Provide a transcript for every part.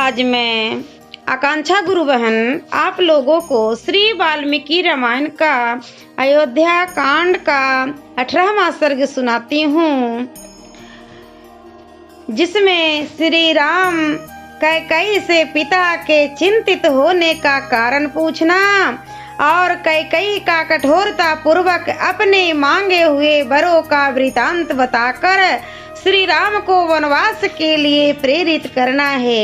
आज मैं आकांक्षा गुरु बहन आप लोगों को श्री वाल्मीकि रामायण का अयोध्या कांड का 18वां सर्ग सुनाती हूँ, जिसमें श्री राम कैकेयी से पिता के चिंतित होने का कारण पूछना और कैकेयी का कठोरता पूर्वक अपने मांगे हुए वरों का वृतांत बताकर श्री राम को वनवास के लिए प्रेरित करना है।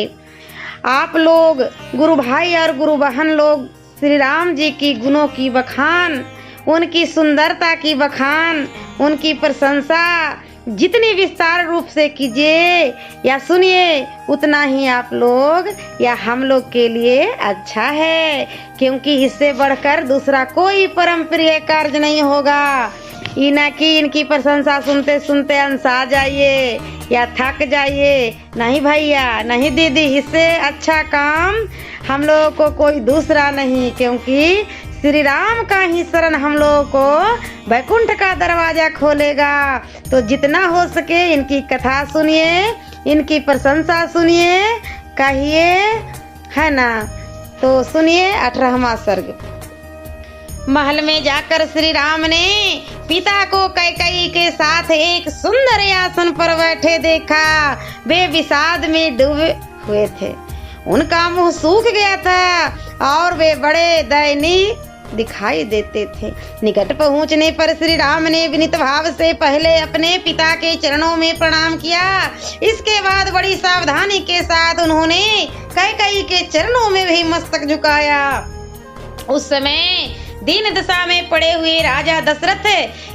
आप लोग गुरु भाई और गुरु बहन लोग श्री राम जी की गुणों की बखान, उनकी सुंदरता की बखान, उनकी प्रशंसा जितनी विस्तार रूप से कीजिए या सुनिए उतना ही आप लोग या हम लोग के लिए अच्छा है, क्योंकि इससे बढ़कर दूसरा कोई परम प्रिय कार्य नहीं होगा। ये ना कि इनकी प्रशंसा सुनते सुनते अनसा जाइए या थक जाइए, नहीं भैया नहीं दीदी, इससे अच्छा काम हम लोगों को कोई दूसरा नहीं, क्योंकि श्री राम का ही शरण हम लोगों को वैकुंठ का दरवाजा खोलेगा। तो जितना हो सके इनकी कथा सुनिए, इनकी प्रशंसा सुनिए, कहिए, है ना। तो सुनिए 18वां सर्ग। महल में जाकर श्री राम ने पिता को कैकेयी के साथ एक सुंदर आसन पर बैठे देखा। वे विषाद में डूबे हुए थे, उनका मुंह सूख गया था और वे बड़े दयनीय दिखाई देते थे। निकट पहुंचने पर श्री राम ने विनीत भाव से पहले अपने पिता के चरणों में प्रणाम किया। इसके बाद बड़ी सावधानी के साथ उन्होंने कैकेयी के चरणों में भी मस्तक झुकाया। उस समय दीन दशा में पड़े हुए राजा दशरथ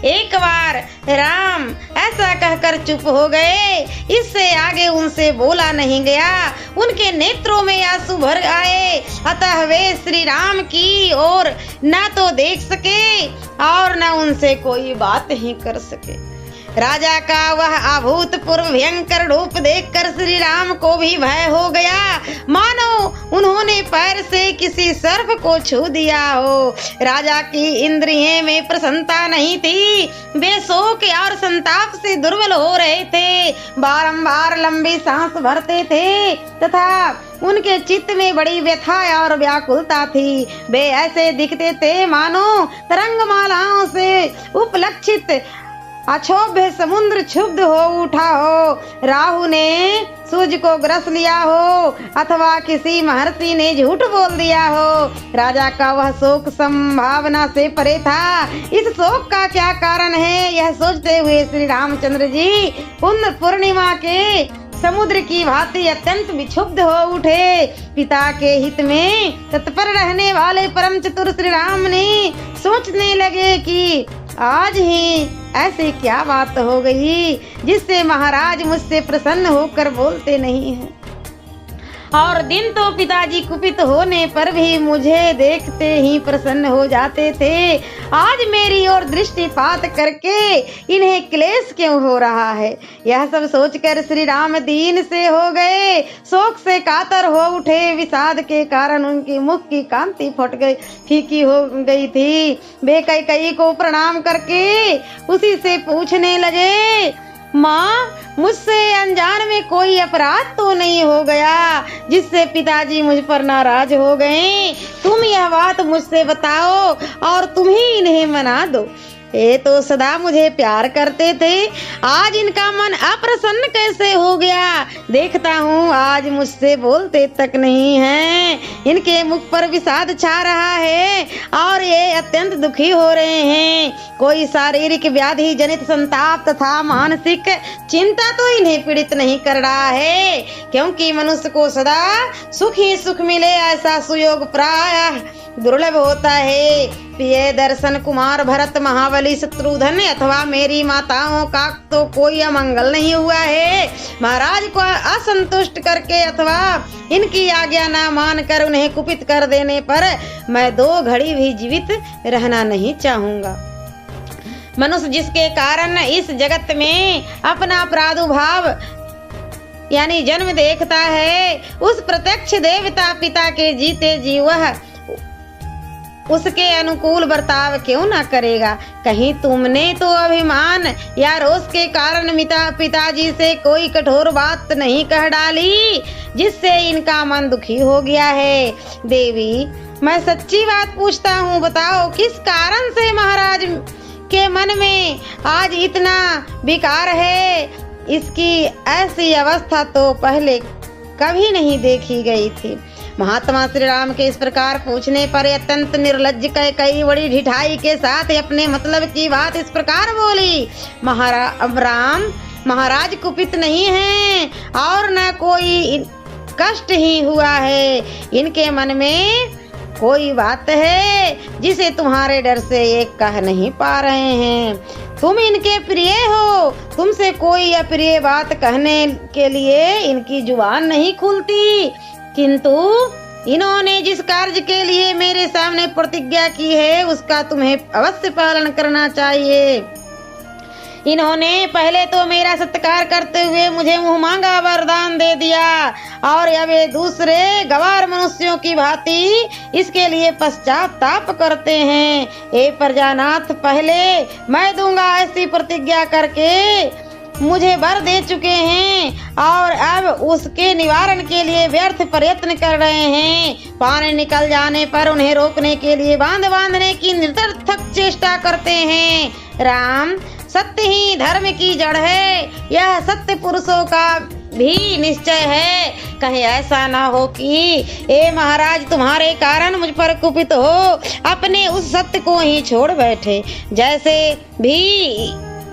एक बार राम ऐसा कहकर चुप हो गए। इससे आगे उनसे बोला नहीं गया। उनके नेत्रों में आंसू भर आए, अतः वे श्री राम की ओर न तो देख सके और न उनसे कोई बात ही कर सके। राजा का वह अभूतपूर्व भयंकर रूप देखकर श्री राम को भी भय हो गया, मानो उन्होंने पैर से किसी सर्प को छू दिया हो। राजा की इंद्रियों में प्रसन्नता नहीं थी, वे शोक और संताप से दुर्बल हो रहे थे, बारंबार लंबी सांस भरते थे तथा उनके चित्त में बड़ी व्यथा और व्याकुलता थी। वे ऐसे दिखते थे मानो तरंगमालाओं से उपलक्षित अक्षोभ्य समुद्र क्षुब्ध हो उठा हो, राहु ने सूर्य को ग्रस लिया हो अथवा किसी महर्षि ने झूठ बोल दिया हो। राजा का वह शोक संभावना से परे था। इस शोक का क्या कारण है, यह सोचते हुए श्री रामचंद्र जी पूर्णिमा के समुद्र की भांति अत्यंत विक्षुब्ध हो उठे। पिता के हित में तत्पर रहने वाले परम चतुर श्री राम ने सोचने लगे कि आज ही ऐसी क्या बात हो गई जिससे महाराज मुझसे प्रसन्न होकर बोलते नहीं हैं, और दिन तो पिताजी कुपित होने पर भी मुझे देखते ही प्रसन्न हो जाते थे। आज मेरी ओर दृष्टिपात करके इन्हें क्लेश क्यों हो रहा है। यह सब सोचकर श्री राम दीन से हो गए, शोक से कातर हो उठे। विषाद के कारण उनकी मुख की कांति फट गई, फीकी हो गई थी। वे कैकेयी को प्रणाम करके उसी से पूछने लगे, माँ मुझसे अनजान में कोई अपराध तो नहीं हो गया जिससे पिताजी मुझ पर नाराज हो गए। तुम यह बात मुझसे बताओ और तुम ही इन्हें मना दो। ये तो सदा मुझे प्यार करते थे, आज इनका मन अप्रसन्न कैसे हो गया। देखता हूँ आज मुझसे बोलते तक नहीं हैं। इनके मुख पर विषाद छा रहा है और ये अत्यंत दुखी हो रहे हैं। कोई शारीरिक व्याधि जनित संताप तथा मानसिक चिंता तो इन्हें पीड़ित नहीं कर रहा है, क्योंकि मनुष्य को सदा सुख ही सुख मिले ऐसा सुयोग प्रायः दुर्लभ होता है। प्रिय दर्शन कुमार भरत, महाबली, शत्रुघ्न अथवा मेरी माताओं का तो कोई अमंगल नहीं हुआ है। महाराज को असंतुष्ट करके अथवा इनकी आज्ञा न मानकर उन्हें कुपित कर देने पर मैं 2 घड़ी भी जीवित रहना नहीं चाहूंगा। मनुष्य जिसके कारण इस जगत में अपना प्रादुर्भाव यानी जन्म देखता है, उस प्रत्यक्ष देवता पिता के जीते जी वह उसके अनुकूल बर्ताव क्यों ना करेगा? कहीं तुमने तो अभिमान या रोष के कारण पिताजी से कोई कठोर बात नहीं कह डाली जिससे इनका मन दुखी हो गया है? देवी, मैं सच्ची बात पूछता हूँ, बताओ किस कारण से महाराज के मन में आज इतना विकार है? इसकी ऐसी अवस्था तो पहले कभी नहीं देखी गई थी। महात्मा श्री राम के इस प्रकार पूछने पर अत्यंत निर्लज्ज कई बड़ी ढिठाई के साथ अपने मतलब की बात इस प्रकार बोली। राम महाराज कुपित नहीं हैं और न कोई कष्ट ही हुआ है। इनके मन में कोई बात है जिसे तुम्हारे डर से ये कह नहीं पा रहे हैं। तुम इनके प्रिय हो, तुमसे कोई अप्रिय बात कहने के लिए इनकी जुबान नहीं खुलती, किंतु इन्होंने जिस कार्य के लिए मेरे सामने प्रतिज्ञा की है उसका तुम्हें अवश्य पालन करना चाहिए। इन्होंने पहले तो मेरा सत्कार करते हुए मुझे मुँह मांगा वरदान दे दिया और अब ये दूसरे गवार मनुष्यों की भांति इसके लिए पश्चाताप करते हैं। ए प्रजानाथ, पहले मैं दूंगा ऐसी प्रतिज्ञा करके मुझे वर दे चुके हैं और अब उसके निवारण के लिए व्यर्थ प्रयत्न कर रहे हैं। पानी निकल जाने पर उन्हें रोकने के लिए बांधने की निरर्थक चेष्टा करते हैं। राम, सत्य ही धर्म की जड़ है, यह सत्य पुरुषों का भी निश्चय है। कहीं ऐसा ना हो कि ए महाराज तुम्हारे कारण मुझ पर कुपित हो अपने उस सत्य को ही छोड़ बैठे। जैसे भी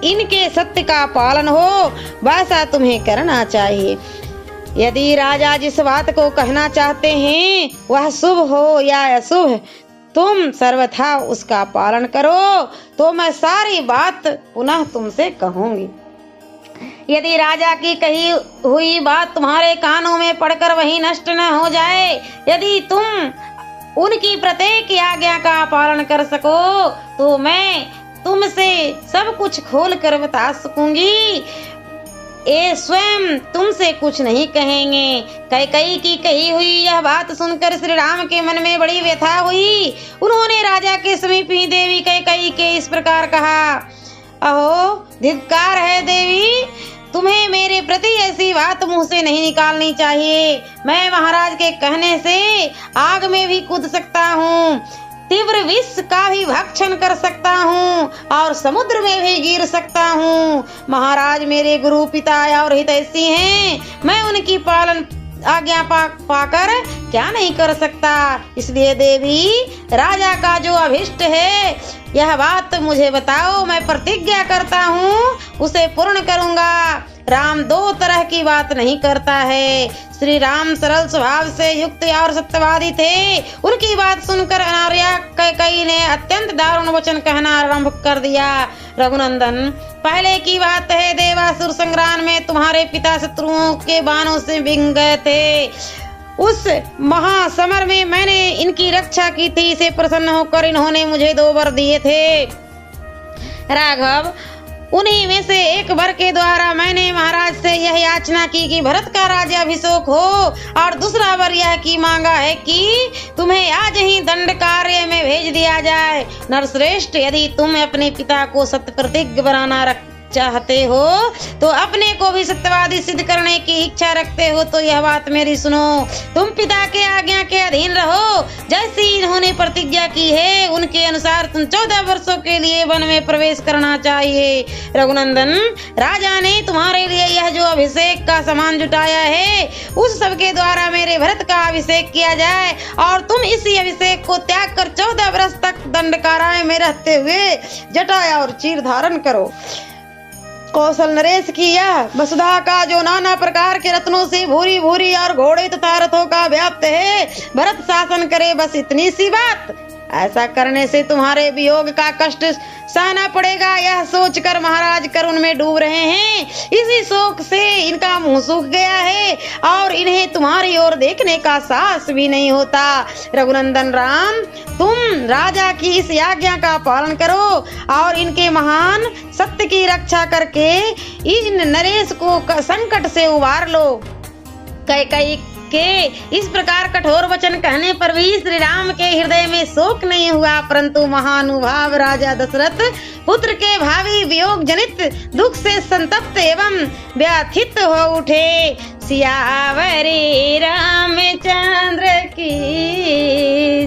इनके सत्य का पालन हो वैसा तुम्हें करना चाहिए। यदि राजा जिस बात को कहना चाहते हैं वह शुभ हो या अशुभ, तुम सर्वथा उसका पालन करो तो मैं सारी बात पुनः तुमसे कहूंगी। यदि राजा की कही हुई बात तुम्हारे कानों में पड़कर वही नष्ट न हो जाए, यदि तुम उनकी प्रत्येक आज्ञा का पालन कर सको तो मैं तुमसे सब कुछ खोल कर बता सकूंगी। ये स्वयं तुमसे कुछ नहीं कहेंगे। कैकेयी की कही हुई यह बात सुनकर श्री राम के मन में बड़ी व्यथा हुई। उन्होंने राजा के समीप ही देवी कैकेयी के इस प्रकार कहा, अहो धिक्कार है देवी, तुम्हें मेरे प्रति ऐसी बात मुंह से नहीं निकालनी चाहिए। मैं महाराज के कहने से आग में भी कूद सकता हूँ, तीव्र विष का भी भक्षण कर सकता हूँ और समुद्र में भी गिर सकता हूँ। महाराज मेरे गुरु पिता और हितैषी हैं, मैं उनकी पालन आज्ञा पाकर क्या नहीं कर सकता। इसलिए देवी, राजा का जो अभिष्ट है यह बात मुझे बताओ, मैं प्रतिज्ञा करता हूँ उसे पूर्ण करूँगा। राम दो तरह की बात नहीं करता है। श्री राम सरल स्वभाव से युक्त और सत्यवादी थे। उनकी बात सुनकर अनार्या कैकेयी ने अत्यंत दारुण वचन कहना आरंभ कर दिया। रघुनंदन, पहले की बात है, देवासुर संग्राम में तुम्हारे पिता शत्रुओं के बाणों से बिंग गए थे। उस महासमर में मैंने इनकी रक्षा की थी। इसे प्रसन्न होकर इन्होंने मुझे 2 वर दिए थे। राघव, उन्हीं में से एक वर के द्वारा मैंने महाराज से यह याचना की कि भरत का राज्याभिषेक हो और दूसरा वर यह की मांगा है कि तुम्हें आज ही दंड कार्य में भेज दिया जाए। नरश्रेष्ठ, यदि तुम अपने पिता को सत्य प्रतिज्ञ बनाना चाहते हो तो अपने को भी सत्यवादी सिद्ध करने की इच्छा रखते हो तो यह बात मेरी सुनो। तुम पिता के आज्ञा के अधीन रहो। जैसी इन्होंने प्रतिज्ञा की है उनके अनुसार तुम 14 वर्षों के लिए वन में प्रवेश करना चाहिए। रघुनंदन, राजा ने तुम्हारे लिए यह जो अभिषेक का सामान जुटाया है उस सब के द्वारा मेरे भरत का अभिषेक किया जाए और तुम इसी अभिषेक को त्याग कर 14 वर्ष तक दंडकाराय में रहते हुए जटा और चीर धारण करो। कौशल नरेश की यह वसुधा का जो नाना प्रकार के रत्नों से भूरी भूरी और घोड़े तथा रथों का व्याप्त है, भरत शासन करे, बस इतनी सी बात। ऐसा करने से तुम्हारे वियोग का कष्ट सहना पड़ेगा। यह सोचकर महाराज करुण में डूब रहे हैं। इसी शोक से इनका मुंह सूख गया है और इन्हें तुम्हारी ओर देखने का साहस भी नहीं होता। रघुनंदन राम, तुम राजा की इस आज्ञा का पालन करो और इनके महान सत्य की रक्षा करके इन नरेश को संकट से उबार लो। कैकेयी के इस प्रकार कठोर वचन कहने पर भी श्री राम के हृदय में शोक नहीं हुआ, परंतु महानुभाव राजा दशरथ पुत्र के भावी वियोग जनित दुख से संतप्त एवं व्यथित हो उठे। सियावरे रामचंद्र की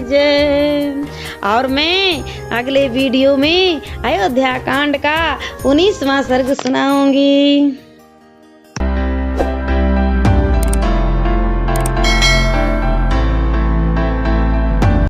जय। और मैं अगले वीडियो में अयोध्या कांड का 19वां सर्ग सुनाऊंगी।